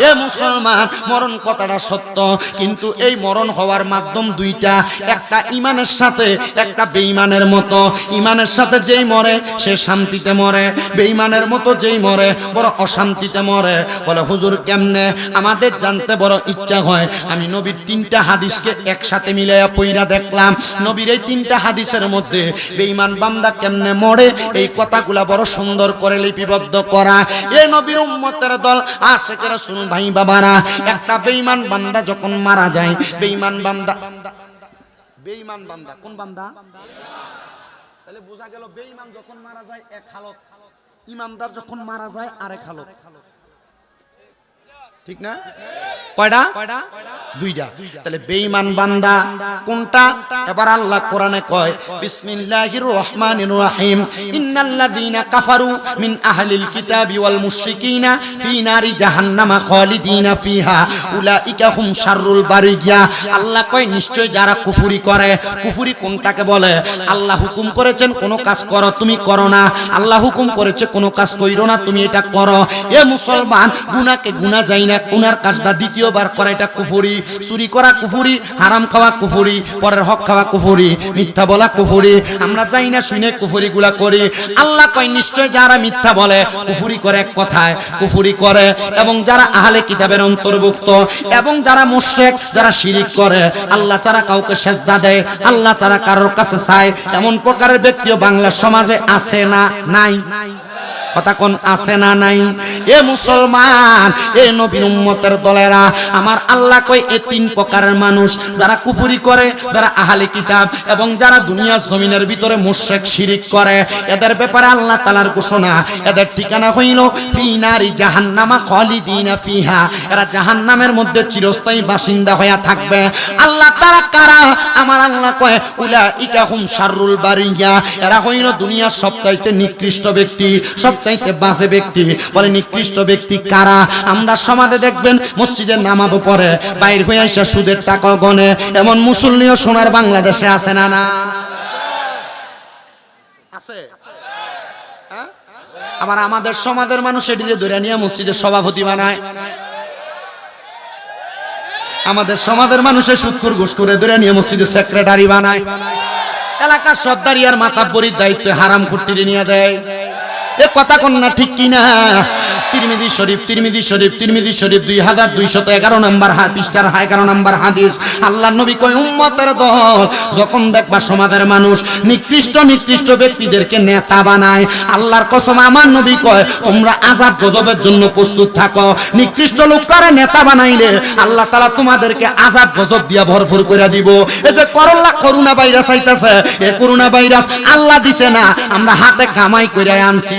Speaker 1: এ মুসলমান, মরণ কথাটা সত্য, কিন্তু এই মরণ হওয়ার মাধ্যম দুইটা, একটা ইমানের সাথে, একটা বেঈমানের মতো। ইমানের সাথে যেই মরে সে শান্তিতে মরে, বেঈমানের মতো যেই মরে বড় অশান্তিতে মরে। বলে হুজুর কেমনে? আমাদের জানতে বড় ইচ্ছা হয়। আমি নবীর 3টা হাদিসকে একসাথে মিলাইয়া পইরা দেখলাম। নবীর এই 3টা হাদিসের মধ্যে বেঈমান বান্দা কেমনে মরে, এই কথাগুলা বড় সুন্দর করে লিপিবদ্ধ করা। এই নবীর উম্মতের দল, আশিক রাসূল ভাই বাবারা, একটা বেঈমান বান্দা যখন মারা যায়, বেঈমান বান্দা কোন বান্দা? তাহলে বোঝা গেল বেঈমান যখন মারা যায় এক হালত, ইমানদার যখন মারা যায় আরেক হালত। ঠিক না? কয়টা? দুইটা। তাহলে বেঈমান বান্দা কোনটা? এবার আল্লাহ কোরআনে কয়, বিসমিল্লাহির রহমানির রহিম, ইন্নাল্লাযীনা কাফারু মিন আহলিল কিতাবি ওয়াল মুশরিকিনা ফি নারি জাহান্নামা খালিদিনা ফিহা উলাইকা হুম শাররুল বারিয়া। আল্লাহ কয় নিশ্চয় যারা কুফরি করে। কুফরি কোনটাকে বলে? আল্লাহ হুকুম করেছেন কোন কাজ করো, তুমি করো না। আল্লাহ হুকুম করেছে কোন কাজ কইরো না, তুমি এটা করো। এ মুসলমান, গুনাহকে গুনাহ যাই না, গুনার কাজটা দ্বিতীয়বার করা এটা কুফরি। চুরি করা কুফরি, হারাম খাওয়া কুফরি, পরের হক খাওয়া কুফরি, মিথ্যা বলা কুফরি। আমরা যাই না শুনে কুফরি গুলা করি। আল্লাহ কয় নিশ্চয় যারা মিথ্যা বলে, কুফরি করে, এক কথায় কুফরি করে, এবং যারা আহলে কিতাবের অন্তর্ভুক্ত, এবং যারা মুশরিক, যারা শিরিক করে, আল্লাহ ছাড়া কাউকে সেজদা দেয়, আল্লাহ ছাড়া কারোর কাছে চায়, এমন প্রকারের ব্যক্তিও বাংলা সমাজে আছে না নাই? কথা কোন আছে না নাই? এ মুসলমান, এ নবীর উম্মতের দলেরা, আমার আল্লাহ কয় এই 3 প্রকারের মানুষ, যারা কুফরি করে, যারা আহলে কিতাব, এবং যারা দুনিয়ার জমিনের ভিতরে মুশরিক শিরিক করে, এদের ব্যাপারে আল্লাহ তাআলার ঘোষণা, এদের ঠিকানা হইল ফি নারি জাহান্নামা খালিদিনা ফিহা। এরা জাহান্নামের মধ্যে চিরস্থায়ী বাসিন্দা হয়ে থাকবে। আল্লাহ তাআলা কারা? আমার আল্লাহ কয় উলাইকা হুম শাররুল বারিয়া। এরা হইল দুনিয়ার সবচাইতে নিকৃষ্ট ব্যক্তি, চাইতে বাজে ব্যক্তি। বলে নিকৃষ্ট ব্যক্তি কারা? আমরা সমাজে দেখবেন মসজিদের নামাজও পড়ে, বাইর হয়ে আসা সুদের টাকা গনে, এমন মুসল্লিও সোনার বাংলাদেশে আছে না? না আছে? আবার আমাদের সমাজের মানুষ এটিকে ধরে নিয়ে মসজিদের সভাপতি বানায়। আমাদের সমাজের মানুষের সুদখোর ঘুষ করে ধরে নিয়ে মসজিদের সেক্রেটারি বানায়। এলাকার সর্দারি আর মাতাব্বরির দায়িত্ব হারাম খুঁটিয়ে নিয়ে দেয়। এ কথা কোন না ঠিক কিনা? তিরমিজি শরীফ 2211 নম্বর পৃষ্ঠার 11 নম্বর হাদিস। আল্লাহ নবী কয় উম্মতের দল যখন দেখবা সমাজের মানুষ নিকৃষ্ট ব্যক্তিদেরকে নেতা বানায়, আল্লাহর কসম আমার নবী কয় তোমরা আযাব গজবের জন্য প্রস্তুত থাকো। নিকৃষ্ট লোকটারে নেতা বানাইলে আল্লাহ তাআলা তোমাদেরকে আযাব গজব দিয়া ভরপুর করে দিব। এই যে করোনা ভাইরাস আইতাছে, এই করোনা ভাইরাস আল্লাহ দিছে না, আমরা হাতে কামাই করে আনছি।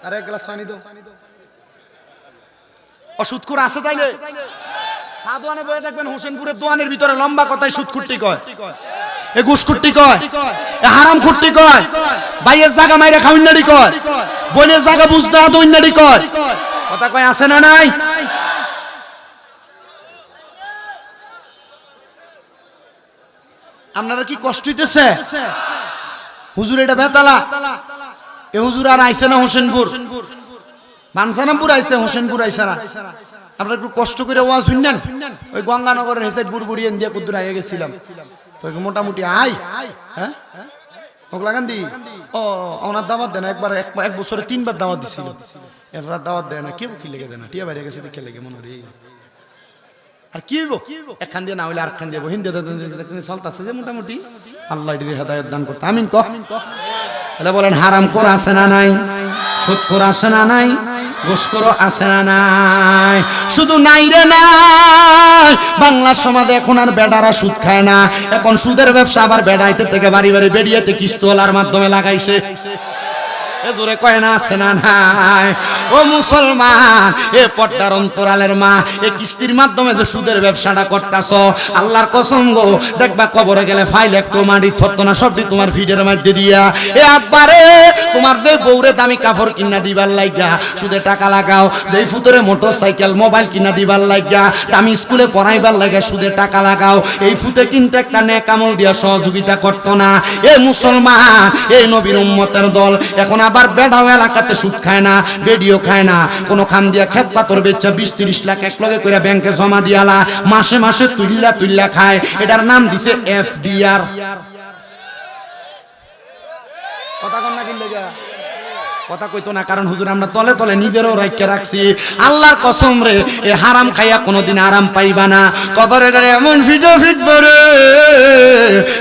Speaker 1: আরে এক গ্লাস পানি দাও। অসুদখোর আছে তাইলে সাদওয়ানে বয়ে দেখবেন হোসেনপুরের দোয়ানের ভিতরে লম্বা কথায় সুদখুরটি কয়, এ ঘুষখুরটি কয়, এ হারামখুরটি কয়, ভাইয়ের জায়গা মাইরা খাউন্নাড়ি কয়, বোনের জায়গা বুঝতে আদুন্নাড়ি কয়। কথা কয় আছে না নাই? আপনারা কি কষ্ট হইতেছে? হুজুর এটা বেতালা, এ হুজুর আর আইছে না হোসেনপুর, বানসারামপুর আইছে, হোসেনপুর আইছে না। আপনারা একটু কষ্ট করে ওয়াজ শুনলেন। ওই গঙ্গানগরের হেসাইড বুড়বুড়িয়ে দিয়ে কুদ্দুর আগে গেছিলাম, তো মোটামুটি আই। হ্যাঁ ওগলাগান্দি ও ওনার দাওয়াত দেয় না, একবার এক বছরে 3 বার দাওয়াত দিছিল, এবার দাওয়াত দেয় না। কেউ কি লেগে দেয় না, টিয়া বাইরে গেছে দেখে লেগে মনে হয়। আর কি হইব একখান দিয়ে না হইলে আরেকখান দিয়ে হিন্দি চলতেছে যে মোটামুটি আল্লাহ এটির হেদায়েত দান করতে আমিন কহ তাহলে বলেন হারাম খোর আছে না নাই সুদ খোর আছে না নাই ঘুষখোর আছে না নাই শুধু নাই রে নাই বাংলা সমাজে এখন আর বেডারা সুদ খায় না এখন সুদের ব্যবসা আবার বেড়াইতে থেকে বাড়ি বাড়ি বেরিয়েতে কিস্তওয়ালার মাধ্যমে লাগাইছে জোরে কয় না আছে না নাই ও মুসলমান এ পর্দার অন্তরালের মা এ কিস্তির মাধ্যমে যে সুদের ব্যবসাটা করতাছ আল্লাহর কসম গো দেখবা কবরে গেলে ফাইল একটু মাটি ছড়তো না সবটি তোমার ফিডের মধ্যে দিয়া এ আব্বারে তোমার যে বউরে দামি কাপড় কিনা দিবার লাগা সুদে টাকা লাগাও যেই ফুতরে মোটরসাইকেল মোবাইল কিনা দিবার লাগা আমি স্কুলে পড়াইবার লাগা সুদে টাকা লাগাও এই ফুতে কিন্তু একটা নেক আমল দিয়া সহযোগিতা করতো না এ মুসলমান এই নবীর উম্মতের দল এখন আবার বেড়াও এলাকাতে সুদ খায় না রেডিও খায় না কোনো খান দিয়া খেত পাথর বেচা 20-30 লাখ এক লগে করে ব্যাংকে জমা দিয়ালা মাসে মাসে তুইলা খায় এটার নাম দিছে এফডিআর কথা কোন না কিনলে কথা কইতো না কারণ হুজুর আমরা তলে তলে নিজেরও রাইখা রাখছি আল্লাহর কসম রে এ হারাম খাইয়া কোনোদিন আরাম পাইবা না কবরে গেলে এমন ফিট পরে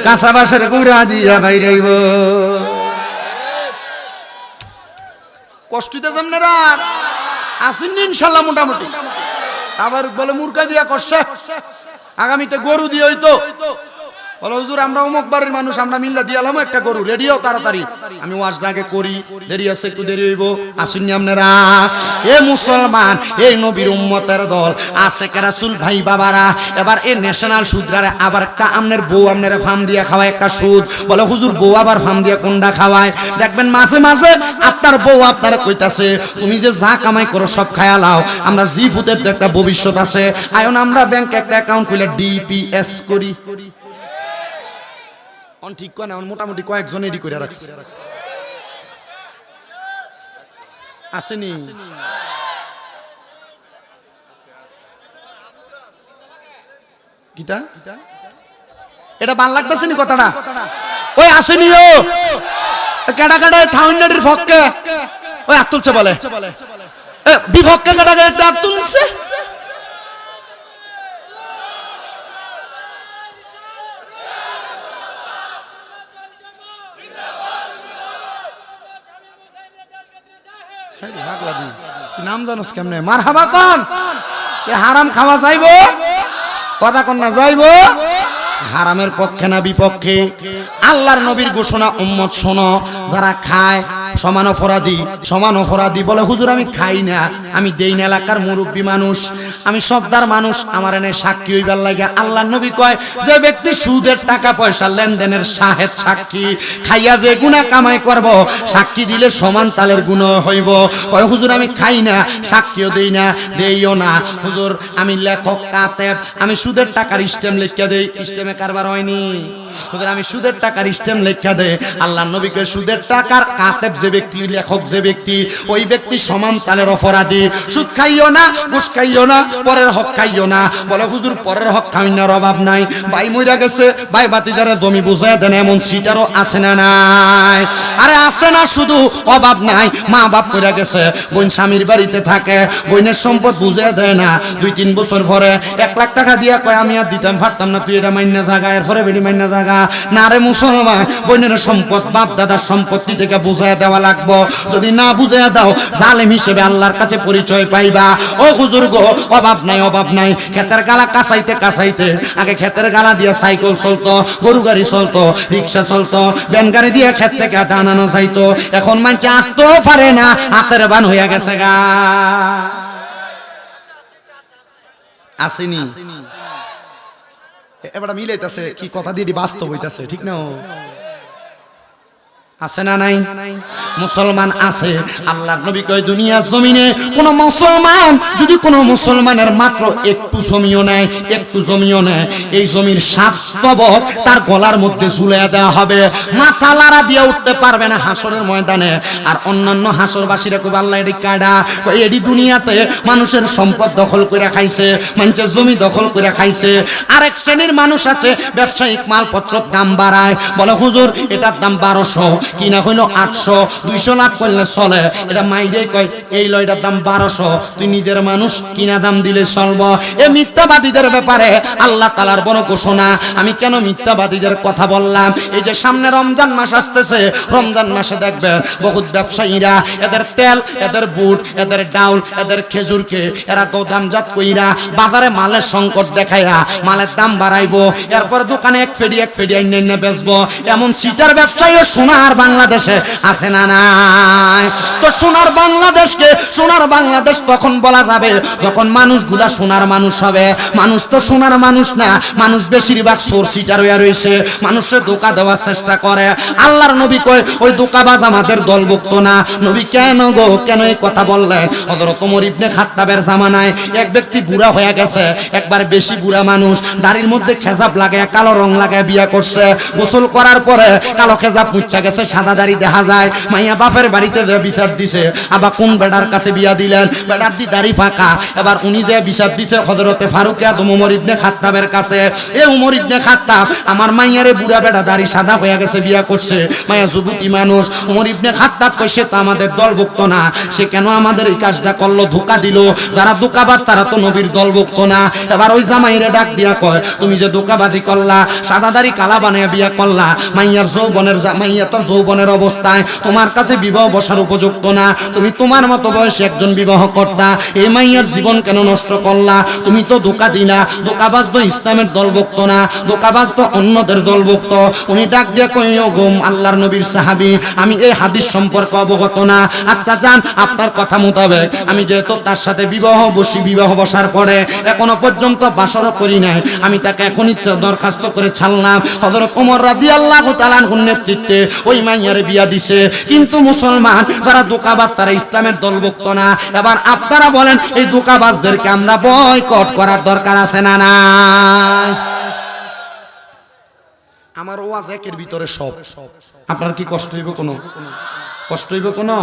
Speaker 1: কাঁচা বাসের গুড়া দিয়া বাইরাইব কষ্টতে জামনেরা আসেন ইনশাআল্লাহ মোটামুটি আবার বলে মুরগা দিয়া করছে আগামীতে গরু দিয়ে হইতো বলো হুজুর আমরা অমুক বাড়ির মানুষ আমরা মিল্লা দিয়ালাম একটা গরু রেডিও তাড়াতাড়ি আমি ওয়াজটা আগে করি দেরি আছে একটু দেরি হইব আসেননি আপনারা এ মুসলমান এই নবীর উম্মতের দল আশেকে রাসূল ভাই বাবারা এবার এই ন্যাশনাল সুদরারে আবার একটা আমনের বউ আপনারা ফার্ম দিয়া খাওয়ায় একটা সুদ বলে হুজুর বউ আবার ফার্ম দিয়া কোনটা খাওয়ায় দেখবেন মাঝে মাঝে আপনার বউ আপনারা কইতাছে তুমি যে যা কামাই করো সব খায়া লাও আমরা জি ফুতের একটা ভবিষ্যৎ আছে আয়ন আমরা ব্যাংকে একটা অ্যাকাউন্ট খুলে ডিপিএস করি অন ঠিক কয় না মোটামুটি কয়েকজন এডি করে রাখছে আসেনি গীতা এটা ভাল লাগতেছে নি কথাটা ওই আসেনি ও কেডা কেডা থাউন্ডের ফক্কে ওই হাত তুলছে বলে বিপক্ষে কেডা কেডা হাত তুলছে তুই নাম জানোস কেমনে মারহাবা কোন এ হারাম খাওয়া যাইবো কথা কোন না যাইবো হারামের পক্ষে না বিপক্ষে আল্লাহর নবীর ঘোষণা উম্মত শোনো যারা খায় সমান অপরাধী বলে হুজুর আমি খাই না আমি দেই না এলাকার মুরব্বী মানুষ আমি সর্দার মানুষ আমার এনে সাক্ষী হইবার লাগে আল্লাহর নবী কয় যে ব্যক্তি সুদের টাকা পয়সা লেনদেনের শাহেদ সাক্ষী খাইয়া যে গুনাহ কামাই করব সাক্ষী দিলে সমান তালের গুনাহ হইব কয় হুজুর আমি খাই না সাক্ষীও দেই না দেইও না হুজুর আমি লেখক কাতেব আমি সুদের টাকার স্ট্যাম্প লিখে দেই স্ট্যাম্পে কারবার হয়নি হুজুর আমি সুদের টাকার স্ট্যাম্প লিখে দেই আল্লাহর নবী কয় সুদের টাকার কাতেব যে ব্যক্তি লেখক যে ব্যক্তি ওই ব্যক্তি সমান তালের অপরাধী সুদ খাইও না ঘুষ খাইও না পরের হক খাইও না বলে হুজুর পরের হক খাইনার অভাব নাই ভাই মইরা গেছে ভাই বাতিজারে জমি বুঝায় দেন এমন সিটারও আছে না নাই আরে আছে না শুধু অভাব নাই মা বাপ মইরা গেছে বোন স্বামীর বাড়িতে থাকে বোনের সম্পদ বুঝায় দেয় না 2-3 বছর পরে 1 লাখ টাকা দিয়া কয় আমি আর দিতাম পারতাম না তুই এটা মাইন্না জায়গা এরপরে বেডি মাইন্না জায়গা না রে মুসলমান বোনের সম্পদ বাপ দাদার সম্পত্তি থেকে বুঝায় দেওয়া লাগবে যদি না বুঝাইয়া দাও জালেম হিসেবে আল্লাহর কাছে পরিচয় পাইবা ও হুজুর গো অভাব নাই ক্ষেতের গালা কাঁচাইতে আগে ক্ষেতের গালা দিয়ে সাইকেল চলতো গরু গাড়ি চলতো রিক্সা চলতো ভ্যান গাড়ি দিয়ে ক্ষেত থেকে আনানো যাইতো এখন মানছে আটতেও পারে না হাতের বান হইয়া গেছে গা আসেনি এবার মিলাইতেছে কি কথা দিয়ে বাস্তব হইতাছে ঠিক না আছে না নাই মুসলমান আছে আল্লাহর নবী কয় দুনিয়ার জমিনে কোন মুসলমান যদি কোন মুসলমানের মাত্র একটু জমিও নেয় এই জমির 7 স্তবক তার গলার মধ্যে ঝুলিয়ে দেওয়া হবে মাথা লাড়া দিয়ে উঠতে পারবে না হাসরের ময়দানে আর অন্যান্য হাসরবাসীরা কই আল্লাহ এডি কাডা কই এডি দুনিয়াতে মানুষের সম্পদ দখল করে খাইছে মানুষের জমি দখল করে খাইছে আরেক শ্রেণীর মানুষ আছে ব্যবসায়িক মালপত্রের দাম বাড়ায় বলে হুজুর এটার দাম 1200 কিনা হইলো 800 200 লাখ করলে চলে এটা মাইরে কয় এই লয়টার দাম 1200 তুই নিজের মানুষ কিনা দাম দিলে চলবো এ মিথ্যাবাদীদের ব্যাপারে আল্লাহ তাআলার বড় ঘোষণা আমি কেন মিথ্যাবাদীদের কথা বললাম এই যে সামনে রমজান মাস আসতেছে রমজান মাসে দেখবেন বহুত ব্যবসায়ীরা এদের তেল এদের বুট এদের ডাউল এদের খেজুরকে এরা গোদামজাত কইরা বাজারে মালের সংকট দেখায়া মালের দাম বাড়াইবো এরপর দোকানে এক ফেডি আইনে বেচবো এমন সিটার ব্যবসায়ীও সোনার বাংলাদেশে আছে না নাই তো সোনার বাংলাদেশ তখন বলা যাবে যখন মানুষগুলা সোনার মানুষ হবে মানুষ তো সোনার মানুষ না মানুষ বেশিরভাগ চোর সিটার হইয়া রয়েছে মানুষের ধোঁকা দেওয়ার চেষ্টা করে আল্লাহর নবী কয় ওই ধোঁকাবাজ আমাদের দলভুক্ত না নবী কেন এই কথা বললেন হযরত ওমর ইবনে খাত্তাবের জামানায় এক ব্যক্তি বুড়া হয়ে গেছে একবার বেশি বুড়া মানুষ দাড়ির মধ্যে খেজাব লাগায় কালো রং লাগায় বিয়ে করছে গোসল করার পরে কালো খেজাব মুচ্ছা গেছে সাদা দাড়ি দেখা যায় মাইয়া বাপের বাড়িতে বিচার দিছে আবার কোন বেটার কাছে বিয়া দিলেন বেটার দি দাড়ি ফাঁকা এবার উনি যে বিচার দিছে হযরতে ফারুক আযম ওমর ইবনে খাত্তাবের কাছে এ ওমর ইবনে খাত্তাব আমার মাইয়ারে বুড়া বেটা দাড়ি সাদা হয়ে গেছে বিয়া করছে মাইয়া যুবতী মানুষ ওমর ইবনে খাত্তাব কইছে তো আমাদের দলভুক্ত না সে কেন আমাদের এই কাজটা করলো ধোঁকা দিল যারা ধোঁকাবাজ তারা তো নবীর দলভুক্ত না এবার ওই জামাইরে ডাক দিয়া কয় তুমি যে ধোঁকাবাজি করলা সাদা দাড়ি কালা বানায়া বিয়া করলা মাইয়ার মাইয়া তোর যৌবনের অবস্থায় তোমার কাছে বিবাহ বসার উপযুক্ত না তুমি তোমার মতো বয়সে একজন বিবাহ কর্তা এই মাইয়ার জীবন কেন নষ্ট করলা তুমি তো ধোঁকা দিনা ধোঁকাবাজ তো ইসলামের দলভুক্ত না ধোঁকাবাজ তো অন্যদের দলভুক্ত উনি ডাক দিয়া কই ও গো আল্লাহর নবীর সাহাবী আমি এই হাদিস সম্পর্কে অবগত না আচ্ছা জান আপনার কথা মোতাবেক আমি যেহেতু তার সাথে বিবাহ বসার পরে এখনো পর্যন্ত বাসরও করি নাই আমি তাকে এখনই দরখাস্ত করে ছাড়লাম হযরত ওমর রাদিয়াল্লাহু তাআলা আনহুর নেতৃত্বে ওই মাইয়ারে বিয়া দিছে কিন্তু মুসলমান যারা ধোঁকাবাজ তারা ইসলামের দলভুক্ত না এবার আপনারা বলেন এই ধোঁকাবাজদেরকে আমরা বয়কট করার দরকার আছে না না আমার ওয়াজ একের ভিতরে সব আপনার কি কষ্ট হইব কোনো কষ্ট হইব কোনো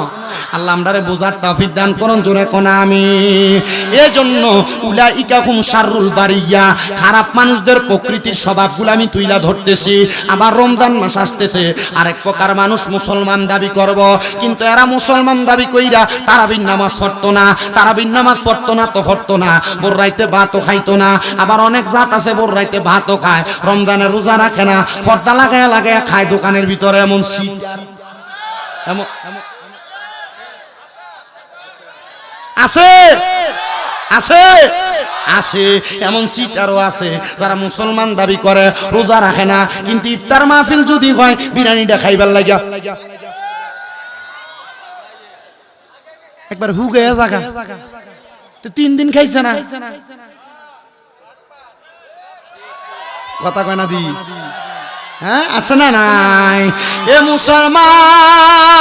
Speaker 1: আল্লাহ আমরারে বোঝার তৌফিক দান করুন জোরে কোন আমিন এজন্য উলাইকা হুম শাররুল বারিয়া খারাপ মানুষদের প্রকৃতির স্বভাবগুলো আমি তুইলা ধরতেছি আবার রমজান মাস আসতেছে আরেক প্রকার মানুষ মুসলমান দাবি করব কিন্তু এরা মুসলমান দাবি কইরা তারাবির নামাজ পড়তো না তো পড়তো না ভোর রাইতে ভাতও খাইতো না আবার অনেক জাত আছে ভোর রাইতে ভাতও খায় রমজানে রোজা রাখে না পর্দা লাগায়া খায় দোকানের ভিতরে এমন সিট আছে এমন সিটারও আছে যারা মুসলমান দাবি করে রোজা রাখে না কিন্তু ইফতার মাহফিল যদি হয় বিরিয়ানিটা খাইবার লাগিয়া একবার হুগে জায়গা 3 দিন খাইছে না কথা কয় না দি হ্যাঁ আছে না নাই এ মুসলমান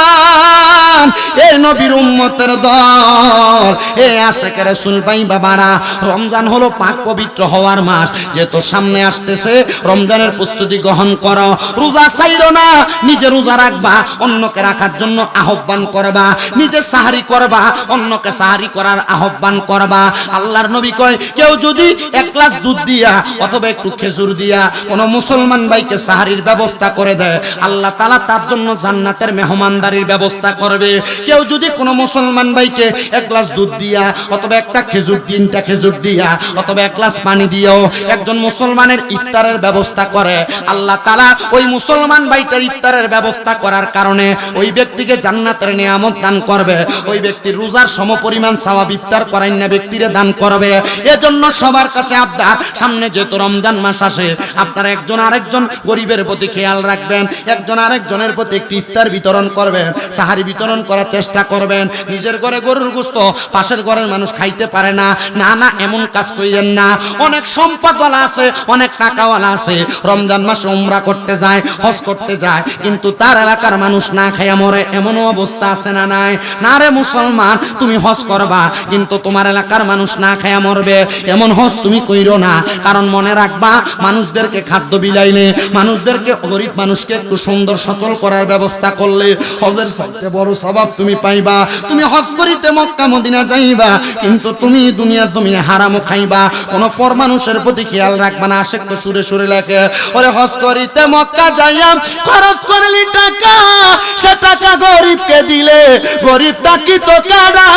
Speaker 1: এ নবীর উম্মতের দল এ আশিক রাসূল ভাই বাবারা রমজান হলো পাক পবিত্র হওয়ার মাস যেহেতু সামনে আসতেছে রমজানের প্রস্তুতি গ্রহণ করো রোজা ছাইরো না নিজে রোজা রাখবা অন্যকে রাখার জন্য আহ্বান করবা নিজে সাহারি করবা অন্যকে সাহারি করার আহ্বান করবা আল্লাহর নবী কয় কেউ যদি এক গ্লাস দুধ দিয়া অথবা একটু খেজুর দিয়া কোন মুসলমান ভাইকে সাহারির ব্যবস্থা করে দেয় আল্লাহ তাআলা তার জন্য জান্নাতের মেহমানদারির ব্যবস্থা করবে কেউ যদি কোনো মুসলমান ভাইকে এক গ্লাস দুধ দিয়া অথবা একটা খেজুর 3টা খেজুর দিয়া অথবা এক গ্লাস পানি দিয়েও একজন মুসলমানের ইফতারের ব্যবস্থা করে আল্লাহ তাআলা ওই মুসলমান ভাইটার ইফতারের ব্যবস্থা করার কারণে ওই ব্যক্তিকে জান্নাতের নিয়ামত দান করবে ওই ব্যক্তির রোজার সমপরিমাণ সওয়াব ইফতার করাইনা ব্যক্তিরে দান করবে এজন্য সবার কাছে আবদার সামনে যেহেতু রমজান মাস আসে আপনারা একজন আরেকজন গরিবের প্রতি খেয়াল রাখবেন একজন আরেকজনের প্রতি একটু ইফতার বিতরণ করবেন সাহারি বিতরণ করার চেষ্টা করবেন নিজের ঘরে গরুর গোশত পাশের ঘরের মানুষ খাইতে পারে না না এমন কাজ কইরেন না অনেক সম্পদওয়ালা আছে অনেক টাকাওয়ালা আছে রমজান মাসে উমরা করতে যায় হজ করতে যায় কিন্তু তার এলাকার মানুষ না খাইয়া মরে এমনও অবস্থা আছে না নাই না রে মুসলমান তুমি হজ করবা কিন্তু তোমার এলাকার মানুষ না খাইয়া মরবে এমন হজ তুমি কইরো না কারণ মনে রাখবা মানুষদেরকে খাদ্য বিলাইলে মানুষদের গরিব মানুষকে একটু সুন্দর সচল করার ব্যবস্থা করলে হজের চাইতে বড় সওয়াব তুমি পাইবা। তুমি হজ করিতে মক্কা মদিনা যাইবা, কিন্তু তুমি দুনিয়া তুমি হারামও খাইবা। কোন পর মানুষের প্রতি খেয়াল রাখবা না। আশেক তো সুরে সুরে লেখে, ওরে হজ করিতে মক্কা যাইয়া খরচ করলি টাকা, সে টাকা গরিবকে দিলে গরিব তাকি তো কাড়া।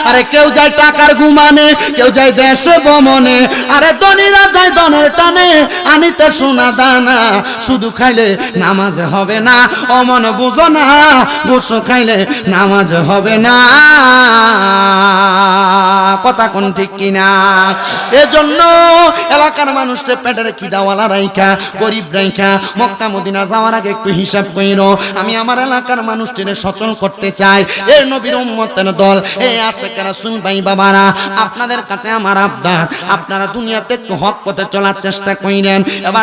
Speaker 1: আরে কেউ যায় টাকার গুমানে, কেউ যায় দেশে ভ্রমণে, আরে ধনীরা যায় ধনের টানে আনিতে সোনা দানা। শুধু খাইলে নামাজ হবে না, অমন বুঝো না, বসো খাইলে নামাজ হবে না। কথা কোন ঠিক কিনা? এজন্য এলাকার মানুষকে পেটের খিদাওয়ালা রাইখা, গরিব রাইখা মক্কা মদিনা যাওয়ার আগে একটু হিসাব কইরো। আমি আমার এলাকার মানুষটির সচল করতে চাই। এই নবীর উম্মতের দল, এই আশেকেরা রাসূল ভাই বাবারা, আপনাদের কাছে আমার আবদার, আপনারা দুনিয়াতে একটু হক পথে চলার চেষ্টা কইরেন। এবার